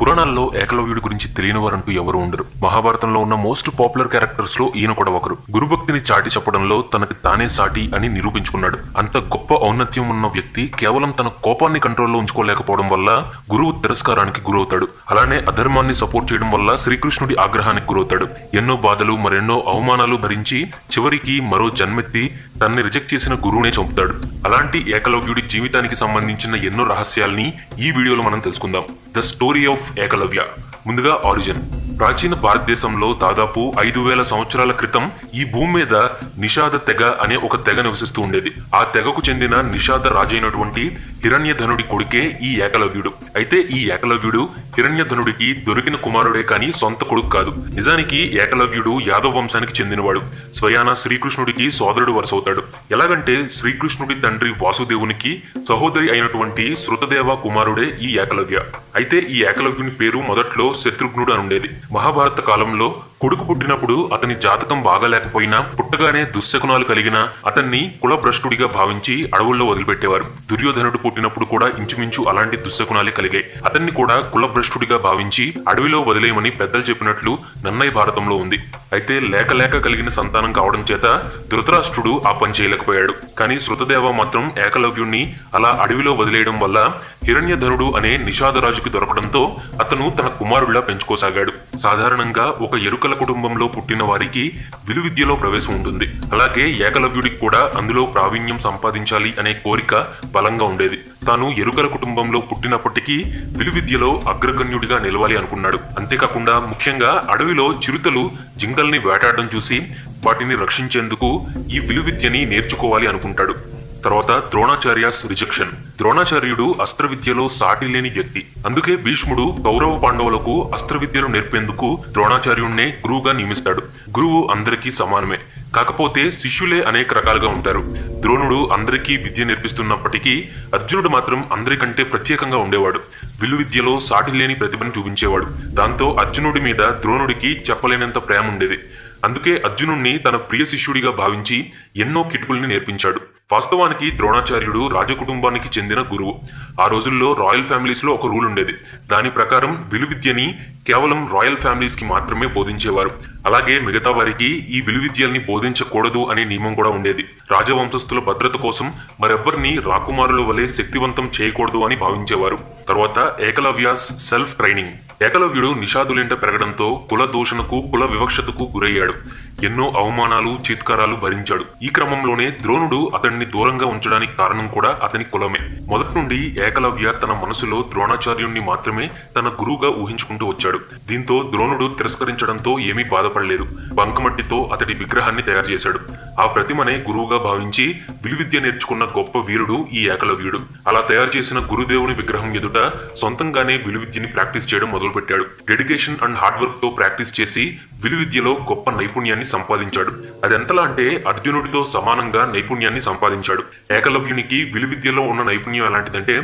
పురాణాల్లో ఏకలవ్యుడి గురించి తెలియని వారంటూ ఎవరు ఉండరు. మహాభారతంలో ఉన్న మోస్ట్ పాపులర్ క్యారెక్టర్స్ లో ఈయన కూడా ఒకరు. గురుభక్తిని చాటి చెప్పడంలో తనకి తానే సాటి అని నిరూపించుకున్నాడు. అంత గొప్ప ఔన్నత్యం ఉన్న వ్యక్తి కేవలం తన కోపాన్ని కంట్రోల్లో ఉంచుకోలేకపోవడం వల్ల గురువు తిరస్కారానికి గురవుతాడు. అలానే అధర్మాన్ని సపోర్ట్ చేయడం వల్ల శ్రీకృష్ణుడి ఆగ్రహానికి గురవుతాడు. ఎన్నో బాధలు మరెన్నో అవమానాలు భరించి చివరికి మరో జన్మెత్తి తనని రిజెక్ట్ చేసిన గురువునే చంపుతాడు. అలాంటి ఏకలవ్యుడి జీవితానికి సంబంధించిన ఎన్నో రహస్యాల్ని ఈ వీడియోలో మనం తెలుసుకుందాం. The story of Ekalavya. ముందుగా ఆరిజిన్. ప్రాచీన భారతదేశంలో దాదాపు 5000 సంవత్సరాల క్రితం ఈ భూమి మీద నిషాద తెగ అనే ఒక తెగ నివసిస్తూ ఉండేది. ఆ తెగకు చెందిన నిషాద రాజైనటువంటి హిరణ్యధనుడి కొడుకే ఈ ఏకలవ్యుడు. అయితే ఈ ఏకలవ్యుడు హిరణ్యధనుడికి దొరికిన కుమారుడే కాని సొంత కొడుకు కాదు. నిజానికి ఏకలవ్యుడు యాదవ వంశానికి చెందినవాడు. స్వయాన శ్రీకృష్ణుడికి సోదరుడు వరుసవుతాడు. ఎలాగంటే శ్రీకృష్ణుడి తండ్రి వాసుదేవునికి సహోదరి అయినటువంటి శృతదేవ కుమారుడే ఈ ఏకలవ్య. అయితే ఈ ఏకలవ్యుని పేరు మొదట్లో శత్రుఘ్నుడు అని ఉండేది. మహాభారత కాలంలో కొడుకు పుట్టినప్పుడు అతని జాతకం బాగాలేకపోయినా పుట్టగానే దుశ్శకునాలు కలిగిన అతన్ని కులభ్రష్టుడిగా భావించి అడవుల్లో వదిలిపెట్టేవారు. దుర్యోధనుడు పుట్టినప్పుడు కూడా ఇంచుమించు అలాంటి దుశ్శకునాలే కలిగాయి. అతన్ని కూడా కులభ్రష్టుడిగా భావించి అడవిలో వదిలేయమని పెద్దలు చెప్పినట్లు నన్నయ్య భారతంలో ఉంది. అయితే లేక లేక కలిగిన సంతానం కావడం చేత ధృతరాష్ట్రుడు ఆ పని చేయలేకపోయాడు. కానీ శృతదేవ మాత్రం ఏకలవ్యుణ్ణి అలా అడవిలో వదిలేయడం వల్ల హిరణ్యధనుడు అనే నిషాదరాజుకి దొరకడంతో అతను తన కుమారుడిలా పెంచుకోసాగాడు. సాధారణంగా ఒక ఎరుకల కుటుంబంలో పుట్టిన వారికి విలువిద్యలో ప్రవేశం ఉంటుంది. అలాగే ఏకలవ్యుడికి కూడా అందులో ప్రావీణ్యం సంపాదించాలి అనే కోరిక బలంగా ఉండేది. తాను ఎరుకల కుటుంబంలో పుట్టినప్పటికీ విలువిద్యలో అగ్రగణ్యుడిగా నిలవాలి అనుకున్నాడు. అంతేకాకుండా ముఖ్యంగా అడవిలో చిరుతలు జింకల్ని వేటాడడం చూసి వాటిని రక్షించేందుకు ఈ విలువిద్యని నేర్చుకోవాలి అనుకుంటాడు. తర్వాత ద్రోణాచార్యస్ రిజెక్షన్. ద్రోణాచార్యుడు అస్త్ర విద్యలో సాటి లేని వ్యక్తి. అందుకే భీష్ముడు కౌరవ పాండవులకు అస్త్ర విద్యలు నేర్పేందుకు ద్రోణాచార్యుడినే గురువుగా నియమిస్తాడు. గురువు అందరికీ సమానమే, కాకపోతే శిష్యులే అనేక రకాలుగా ఉంటారు. ద్రోణుడు అందరికీ విద్య నేర్పిస్తున్నప్పటికీ అర్జునుడు మాత్రం అందరికంటే ప్రత్యేకంగా ఉండేవాడు. విలు విద్యలో సాటి లేని ప్రతిభను చూపించేవాడు. దాంతో అర్జునుడి మీద ద్రోణుడికి చెప్పలేనంత ప్రేమ ఉండేది. అందుకే అర్జునుడిని తన ప్రియ శిష్యుడిగా భావించి ఎన్నో కిటుకుల్ని నేర్పించాడు. వాస్తవానికి ద్రోణాచార్యుడు రాజకుటుంబానికి చెందిన గురువు. ఆ రోజుల్లో రాయల్ ఫ్యామిలీస్ లో ఒక రూల్ ఉండేది. దాని ప్రకారం విలువిద్యని కేవలం రాయల్ ఫ్యామిలీస్ కి మాత్రమే బోధించేవారు. అలాగే మిగతా వారికి ఈ విలువిద్యల్ని బోధించకూడదు అనే నియమం కూడా ఉండేది. రాజవంశస్థుల భద్రత కోసం మరెవ్వరిని రాకుమారుల వలె శక్తివంతం చేయకూడదు అని భావించేవారు. తర్వాత ఏకలవ్యాస్ సెల్ఫ్ ట్రైనింగ్. ఏకలవ్యుడు నిషాదులింట పెరగడంతో కుల దూషణకు కుల వివక్షతకు గురయ్యాడు. ఎన్నో అవమానాలు చీత్కారాలు భరించాడు. ఈ క్రమంలోనే ద్రోణుడు అతన్ని దూరంగా ఉంచడానికి కారణం కూడా అతని కులమే. మొదటి నుండి ఏకలవ్య తన మనసులో ద్రోణాచార్యుణ్ణి మాత్రమే తన గురువుగా ఊహించుకుంటూ వచ్చాడు. దీంతో ద్రోణుడు తిరస్కరించడంతో ఏమీ బాధపడలేదు. బంకమట్టితో అతడి విగ్రహాన్ని తయారు చేశాడు. ఆ ప్రతిమనే గురువుగా భావించి విలువిద్య నేర్చుకున్న గొప్ప వీరుడు ఈ ఏకలవ్యుడు. అలా తయారు చేసిన గురుదేవుని విగ్రహం ఎదుట సొంతంగానే విలువిద్యని ప్రాక్టీస్ చేయడం మొదలుపెట్టాడు. డెడికేషన్ అండ్ హార్డ్ వర్క్ తో ప్రాక్టీస్ చేసి విలువిద్యలో గొప్ప నైపుణ్యాన్ని సంపాదించాడు. అదెంతలా అంటే అర్జునుడితో సమానంగా నైపుణ్యాన్ని సంపాదించాడు. ఏకలవ్యునికి విలువిద్యలో ఉన్న నైపుణ్యం ఎలాంటిదంటే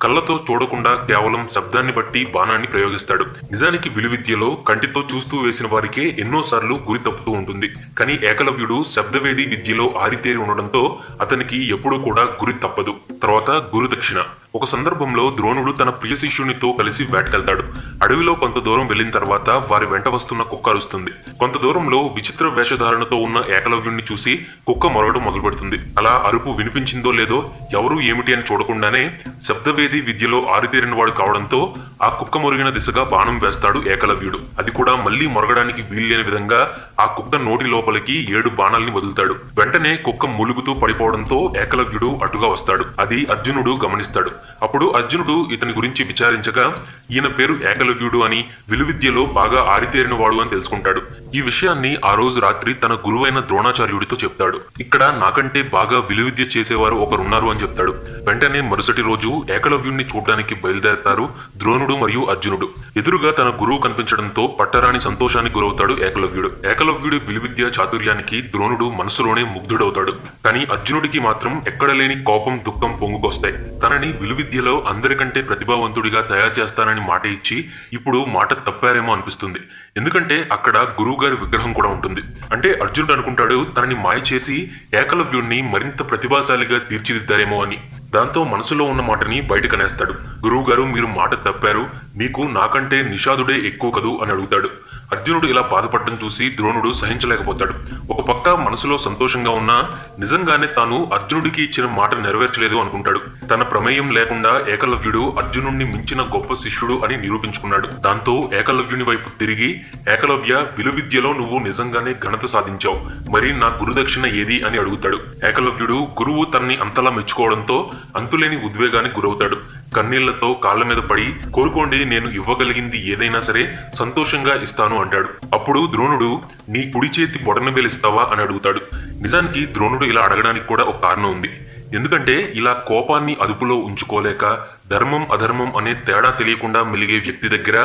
కళ్ళతో చూడకుండా కేవలం శబ్దాన్ని బట్టి బాణాన్ని ప్రయోగిస్తాడు. నిజానికి విలువిద్యలో కంటితో చూస్తూ వేసిన వారికే ఎన్నోసార్లు గురి తప్పుతూ ఉంటుంది. కానీ ఏకలవ్యుడు శబ్దవేది విద్యలో ఆరితేరి ఉండడంతో అతనికి ఎప్పుడూ కూడా గురి తప్పదు. తర్వాత గురుదక్షిణ. ఒక సందర్భంలో ద్రోణుడు తన ప్రియ శిష్యునితో కలిసి వేటకెళ్తాడు. అడవిలో కొంత దూరం వెళ్లిన తర్వాత వారి వెంట వస్తున్న కుక్క అరుస్తుంది. కొంత దూరంలో విచిత్ర వేషధారణతో ఉన్న ఏకలవ్యుణ్ణి చూసి కుక్క మొరగడం మొదలు పెడుతుంది. అలా అరుపు వినిపించిందో లేదో ఎవరూ ఏమిటి అని చూడకుండానే శబ్దవేది విద్యలో ఆరితేరిన వాడు కావడంతో ఆ కుక్క మొరిగిన దిశగా బాణం వేస్తాడు ఏకలవ్యుడు. అది కూడా మళ్లీ మొరగడానికి వీల్లేని విధంగా ఆ కుక్క నోటి లోపలికి 7 బాణాల్ని వదులుతాడు. వెంటనే కుక్క ములుగుతూ పడిపోవడంతో ఏకలవ్యుడు అటుగా వస్తాడు. అది అర్జునుడు గమనిస్తాడు. అప్పుడు అర్జునుడు ఇతని గురించి విచారించగా ఈయన పేరు ఏకలవ్యుడు అని, విలువిద్యలో బాగా ఆరితేరిన వాడు అని తెలుసుకుంటాడు. ఈ విషయాన్ని ఆ రోజు రాత్రి తన గురువైన ద్రోణాచార్యుడితో చెప్తాడు. ఇక్కడ నాకంటే బాగా విలువిద్య చేసేవారు ఒకరున్నారు అని చెప్తాడు. వెంటనే మరుసటి రోజు ఏకలవ్యుడిని చూడడానికి బయలుదేరతారు ద్రోణుడు మరియు అర్జునుడు. ఎదురుగా తన గురువు కనిపించడంతో పట్టరాని సంతోషానికి గురవుతాడు ఏకలవ్యుడు. ఏకలవ్యుడి విలువిద్య చాతుర్యానికి ద్రోణుడు మనసులోనే ముగ్ధుడవుతాడు. కానీ అర్జునుడికి మాత్రం ఎక్కడలేని కోపం దుఃఖం పొంగుకొస్తాయి. తనని విలువిద్యలో అందరికంటే ప్రతిభావంతుడిగా తయారు చేస్తానని మాట ఇచ్చి ఇప్పుడు మాట తప్పారేమో అనిపిస్తుంది. ఎందుకంటే అక్కడ గురువు గారి విగ్రహం కూడా ఉంటుంది. అంటే అర్జునుడు అనుకుంటాడు తనని మాయ చేసి ఏకలవ్యుణ్ణి మరింత ప్రతిభాశాలిగా తీర్చిదిద్దారేమో అని. దాంతో మనసులో ఉన్న మాటని బయటకనేస్తాడు. గురువు గారు, మీరు మాట తప్పారు, మీకు నాకంటే నిషాదుడే ఎక్కువ కదూ అని అడుగుతాడు. అర్జునుడు ఇలా బాధపడటం చూసి ద్రోణుడు సహించలేకపోతాడు. ఒక పక్క మనసులో సంతోషంగా ఉన్నా నిజంగానే తాను అర్జునుడికి ఇచ్చిన మాట నెరవేర్చలేదు అనుకుంటాడు. తన ప్రమేయం లేకుండా ఏకలవ్యుడు అర్జునుడిని మించిన గొప్ప శిష్యుడు అని నిరూపించుకున్నాడు. దాంతో ఏకలవ్యుని వైపు తిరిగి, ఏకలవ్య, విలువిద్యలో నువ్వు నిజంగానే ఘనత సాధించావు, మరి నా గురుదక్షిణ ఏది అని అడుగుతాడు. ఏకలవ్యుడు గురువు తనని అంతలా మెచ్చుకోవడంతో అంతులేని ఉద్వేగానికి గురవుతాడు. కన్నీళ్లతో కాళ్ల మీద పడి, కోరుకోండి, నేను ఇవ్వగలిగింది ఏదైనా సరే సంతోషంగా ఇస్తాను అంటాడు. అప్పుడు ద్రోణుడు, నీ కుడి చేతి బొటనవేలు ఇస్తావా అని అడుగుతాడు. నిజానికి ద్రోణుడు ఇలా అడగడానికి కూడా ఒక కారణం ఉంది. ఎందుకంటే ఇలా కోపాన్ని అదుపులో ఉంచుకోలేక ధర్మం అధర్మం అనే తేడా తెలియకుండా మెలిగే వ్యక్తి దగ్గర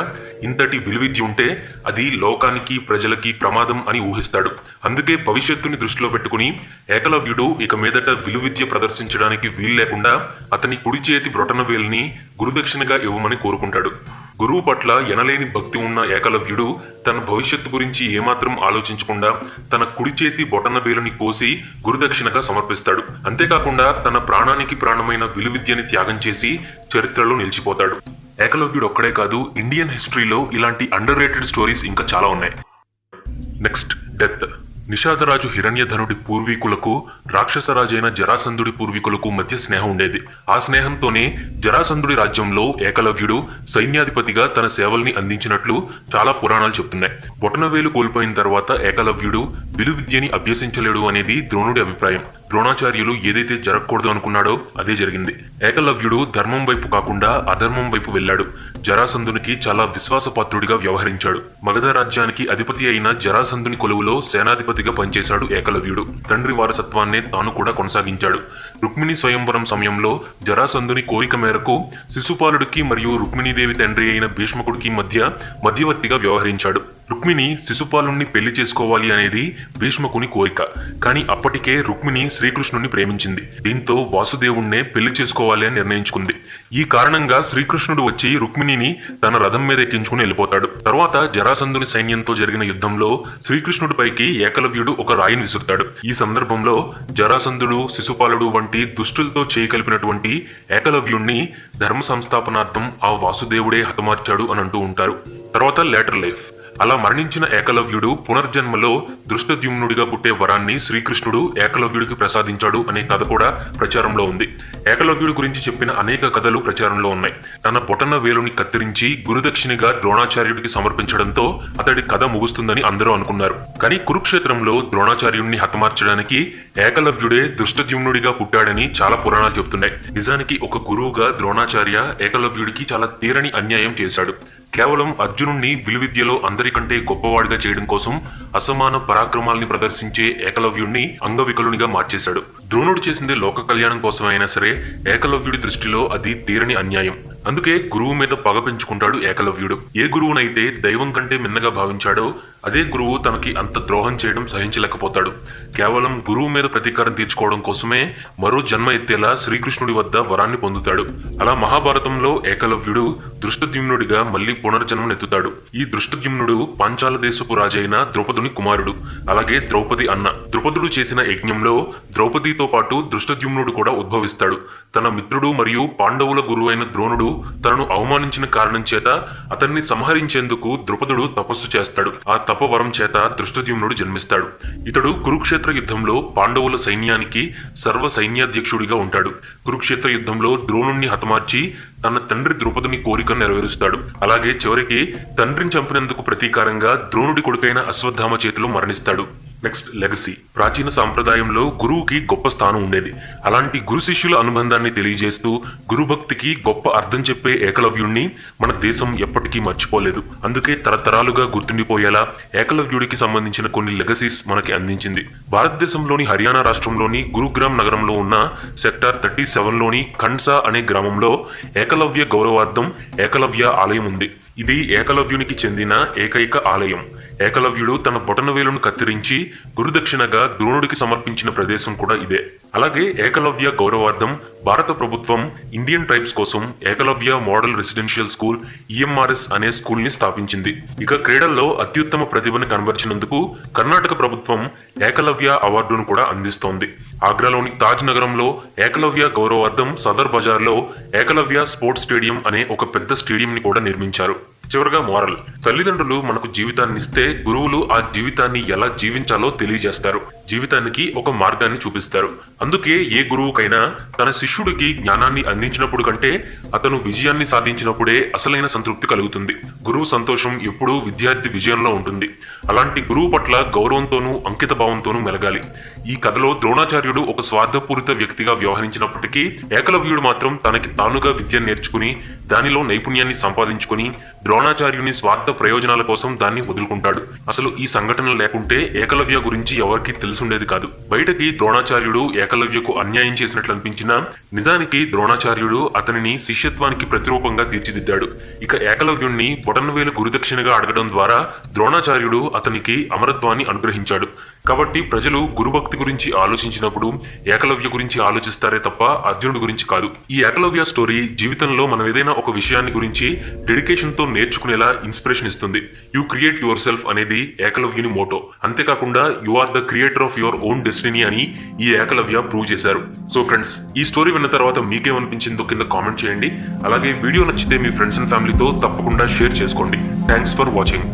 ఇంతటి విలువిద్య ఉంటే అది లోకానికి ప్రజలకి ప్రమాదం అని ఊహిస్తాడు. అందుకే భవిష్యత్తుని దృష్టిలో పెట్టుకుని ఏకలవ్యుడు ఇక మీదట విలువిద్య ప్రదర్శించడానికి వీలు లేకుండా అతని కుడి చేతి బ్రొటనవేలుని గురుదక్షిణగా ఇవ్వమని కోరుకుంటాడు. గురువు పట్ల ఎనలేని భక్తి ఉన్న ఏకలవ్యుడు తన భవిష్యత్తు గురించి ఏమాత్రం ఆలోచించకుండా తన కుడి చేతి బొటనవేలుని కోసి గురుదక్షిణగా సమర్పిస్తాడు. అంతేకాకుండా తన ప్రాణానికి ప్రాణమైన విలువిద్యని త్యాగం చేసి చరిత్రలో నిలిచిపోతాడు. ఏకలవ్యుడు ఒక్కడే కాదు, ఇండియన్ హిస్టరీలో ఇలాంటి అండర్ రేటెడ్ స్టోరీస్ ఇంకా చాలా ఉన్నాయి. Next, death. నిషాదరాజు హిరణ్యధనుడి పూర్వీకులకు రాక్షసరాజైన జరాసంధుడి పూర్వీకులకు మధ్య స్నేహం ఉండేది. ఆ స్నేహంతోనే జరాసంధుడి రాజ్యంలో ఏకలవ్యుడు సైన్యాధిపతిగా తన సేవల్ని అందించినట్లు చాలా పురాణాలు చెప్తున్నాయి. బొటనవేలు కోల్పోయిన తర్వాత ఏకలవ్యుడు విలువిద్యని అభ్యసించలేడు అనేది ద్రోణుడి అభిప్రాయం. ద్రోణాచార్యులు ఏదైతే జరగకూడదు అనుకున్నాడో అదే జరిగింది. ఏకలవ్యుడు ధర్మం వైపు కాకుండా అధర్మం వైపు వెళ్లాడు. జరాసంధునికి చాలా విశ్వాసపాత్రుడిగా వ్యవహరించాడు. మగధ రాజ్యానికి అధిపతి అయిన జరాసంధుని కొలువులో సేనాధిపతిగా పనిచేశాడు ఏకలవ్యుడు. తండ్రి వారసత్వాన్నే తాను కూడా కొనసాగించాడు. రుక్మిణి స్వయంవరం సమయంలో జరాసంధుని కోరిక మేరకు శిశుపాలుడికి మరియు రుక్మిణీదేవి తండ్రి అయిన భీష్మకుడికి మధ్యవర్తిగా వ్యవహరించాడు. రుక్మిణి శిశుపాలుణ్ణి పెళ్లి చేసుకోవాలి అనేది భీష్మకుని కోరిక. కానీ అప్పటికే రుక్మిణి శ్రీకృష్ణుని ప్రేమించింది. దీంతో వాసుదేవుణ్ణే పెళ్లి చేసుకోవాలి అని నిర్ణయించుకుంది. ఈ కారణంగా శ్రీకృష్ణుడు వచ్చి రుక్మిణిని తన రథం మీద ఎక్కించుకుని వెళ్ళిపోతాడు. తర్వాత జరాసంధుని సైన్యంతో జరిగిన యుద్ధంలో శ్రీకృష్ణుడిపైకి ఏకలవ్యుడు ఒక రాయిని విసురుతాడు. ఈ సందర్భంలో జరాసంధుడు, శిశుపాలుడు వంటి దుష్టులతో చేయగలిపినటువంటి ఏకలవ్యుణ్ణి ధర్మ సంస్థాపనార్థం ఆ వాసుదేవుడే హతమార్చాడు అని అంటూ ఉంటారు. తర్వాత లేటర్ లైఫ్. అలా మరణించిన ఏకలవ్యుడు పునర్జన్మలో దృష్టద్యుమ్నుడిగా పుట్టే వరాన్ని శ్రీకృష్ణుడు ఏకలవ్యుడికి ప్రసాదించాడు అనే కథ కూడా ప్రచారంలో ఉంది. ఏకలవ్యుడి గురించి చెప్పిన అనేక కథలు ప్రచారంలో ఉన్నాయి. తన బొటన వేలుని కత్తిరించి గురుదక్షిణిగా ద్రోణాచార్యుడికి సమర్పించడంతో అతడి కథ ముగుస్తుందని అందరూ అనుకున్నారు. కానీ కురుక్షేత్రంలో ద్రోణాచార్యుడిని హతమార్చడానికి ఏకలవ్యుడే దృష్టద్యుమ్నుడిగా పుట్టాడని చాలా పురాణాలు చెబుతున్నాయి. నిజానికి ఒక గురువుగా ద్రోణాచార్య ఏకలవ్యుడికి చాలా తీరని అన్యాయం చేశాడు. కేవలం అర్జునుణ్ణి విలువిద్యలో అందరికంటే గొప్పవాడిగా చేయడం కోసం అసమాన పరాక్రమాల్ని ప్రదర్శించే ఏకలవ్యుణ్ణి అంగవికలునిగా మార్చేశాడు. ద్రోణుడు చేసింది లోక కళ్యాణం కోసం అయినా సరే ఏకలవ్యుడి దృష్టిలో అది తీరని అన్యాయం. అందుకే గురువు మీద పగ పెంచుకుంటాడు ఏకలవ్యుడు. ఏ గురువునైతే దైవం కంటే మిన్నగా భావించాడో అదే గురువు తనకి అంత ద్రోహం చేయడం సహించలేకపోతాడు. కేవలం గురువు మీద ప్రతీకారం తీర్చుకోవడం కోసమే మరో జన్మ ఎత్తేలా శ్రీకృష్ణుడి వద్ద వరాన్ని పొందుతాడు. అలా మహాభారతంలో ఏకలవ్యుడు దృష్టద్యుమ్నుడిగా మళ్లీ పునర్జన్మనెత్తుతాడు. ఈ దృష్టద్యుమ్నుడు పాంచాల దేశపు రాజైన ద్రౌపదుని కుమారుడు. అలాగే ద్రౌపది అన్న. ద్రౌపదుడు చేసిన యజ్ఞంలో ద్రౌపదితో పాటు దృష్టద్యుమ్నుడు కూడా ఉద్భవిస్తాడు. తన మిత్రుడు మరియు పాండవుల గురువైన ద్రోణుడు తనను అవమానించిన కారణం చేత అతన్ని సంహరించేందుకు ద్రుపదుడు తపస్సు చేస్తాడు. ఆ తపవరం చేత దృష్టద్యుమ్నుడు జన్మిస్తాడు. ఇతడు కురుక్షేత్ర యుద్ధంలో పాండవుల సైన్యానికి సర్వ సైన్యాధ్యక్షుడిగా ఉంటాడు. కురుక్షేత్ర యుద్ధంలో ద్రోణుణ్ణి హతమార్చి తన తండ్రి ద్రుపదుని కోరికను నెరవేరుస్తాడు. అలాగే చివరికి తండ్రిని చంపినందుకు ప్రతీకారంగా ద్రోణుడి కొడుకైన అశ్వత్థామ చేతిలో మరణిస్తాడు. Next, legacy. ప్రాచీన సాంప్రదాయంలో గురువుకి గొప్ప స్థానం ఉండేది. అలాంటి గురు శిష్యుల అనుబంధాన్ని తెలియజేస్తూ గురుభక్తికి గొప్ప అర్థం చెప్పే ఏకలవ్యుణ్ణి మన దేశం ఎప్పటికీ మర్చిపోలేదు. అందుకే తరతరాలుగా గుర్తుండిపోయేలా ఏకలవ్యుడికి సంబంధించిన కొన్ని లెగసీస్ మనకి అందించింది. భారతదేశంలోని హర్యానా రాష్ట్రంలోని గురుగ్రామ్ నగరంలో ఉన్న సెక్టార్ 37లోని ఖండ్సా అనే గ్రామంలో ఏకలవ్య గౌరవార్థం ఏకలవ్య ఆలయం ఉంది. ఇది ఏకలవ్యునికి చెందిన ఏకైక ఆలయం. ఏకలవ్యుడు తన బొటనవేలును కత్తిరించి గురుదక్షిణగా ద్రోణుడికి సమర్పించిన ప్రదేశం కూడా ఇదే. అలాగే ఏకలవ్య గౌరవార్థం భారత ప్రభుత్వం ఇండియన్ ట్రైబ్స్ కోసం Ekalavya model residential school EMRS అనే స్కూల్ ని స్థాపించింది. ఇక క్రీడల్లో అత్యుత్తమ ప్రతిభను కనబరిచినందుకు కర్ణాటక ప్రభుత్వం ఏకలవ్య అవార్డును కూడా అందిస్తోంది. ఆగ్రాలోని తాజ్ నగరంలో ఏకలవ్య గౌరవార్థం సదర్ బజార్ లో ఏకలవ్య స్పోర్ట్స్ స్టేడియం అనే ఒక పెద్ద స్టేడియం ని కూడా నిర్మించారు. చివరగా మోరల్, తల్లిదండ్రులు మనకు జీవితాన్ని ఇస్తే గురువులు ఆ జీవితాన్ని ఎలా జీవించాలో తెలియజేస్తారు, జీవితానికి ఒక మార్గాన్ని చూపిస్తారు. అందుకే ఏ గురువుకైనా తన శిష్యుడికి జ్ఞానాన్ని అందించినప్పుడు కంటే అతను విజయాన్ని సాధించినప్పుడే అసలైన సంతృప్తి కలుగుతుంది. గురువు సంతోషం ఎప్పుడూ విద్యార్థి విజయంలో ఉంటుంది. అలాంటి గురువు పట్ల గౌరవంతోనూ అంకిత భావంతోనూ మెలగాలి. ఈ కథలో ద్రోణాచార్యుడు ఒక స్వార్థపూరిత వ్యక్తిగా వ్యవహరించినప్పటికీ ఏకలవ్యుడు మాత్రం తనకి తానుగా విద్యను నేర్చుకుని దానిలో నైపుణ్యాన్ని సంపాదించుకుని ద్రోణాచార్యుని స్వార్థ ప్రయోజనాల కోసం దాన్ని వదులుకుంటాడు. అసలు ఈ సంఘటన లేకుంటే ఏకలవ్య గురించి ఎవరికి తెలుసుండేది కాదు. బయటకి ద్రోణాచార్యుడు ఏకలవ్యకు అన్యాయం చేసినట్లు అనిపించినా నిజానికి ద్రోణాచార్యుడు అతనిని శిష్యత్వానికి ప్రతిరూపంగా తీర్చిదిద్దాడు. ఇక ఏకలవ్యుణ్ణి బొటనవేలు గురుదక్షిణగా అడగడం ద్వారా ద్రోణాచార్యుడు అతనికి అమరత్వాన్ని అనుగ్రహించాడు. కాబట్టి ప్రజలు గురుభక్తి గురించి ఆలోచించినప్పుడు ఏకలవ్య గురించి ఆలోచిస్తారే తప్ప అర్జునుడి గురించి కాదు. ఈ ఏకలవ్య స్టోరీ జీవితంలో మనం ఏదైనా ఒక విషయాన్ని గురించి డెడికేషన్ తో నేర్చుకునేలా ఇన్స్పిరేషన్ ఇస్తుంది. యు క్రియేట్ యువర్ సెల్ఫ్ అనేది ఏకలవ్యుని మోటో. అంతేకాకుండా you are the creator of your own destiny అని ఈ ఏకలవ్య ప్రూవ్ చేశారు. సో ఫ్రెండ్స్, ఈ స్టోరీ విన్న తర్వాత మీకేమనిపించిందో కింద కామెంట్ చేయండి. అలాగే వీడియో నచ్చితే మీ ఫ్రెండ్స్ అండ్ ఫ్యామిలీతో తప్పకుండా షేర్ చేసుకోండి. Thanks for watching.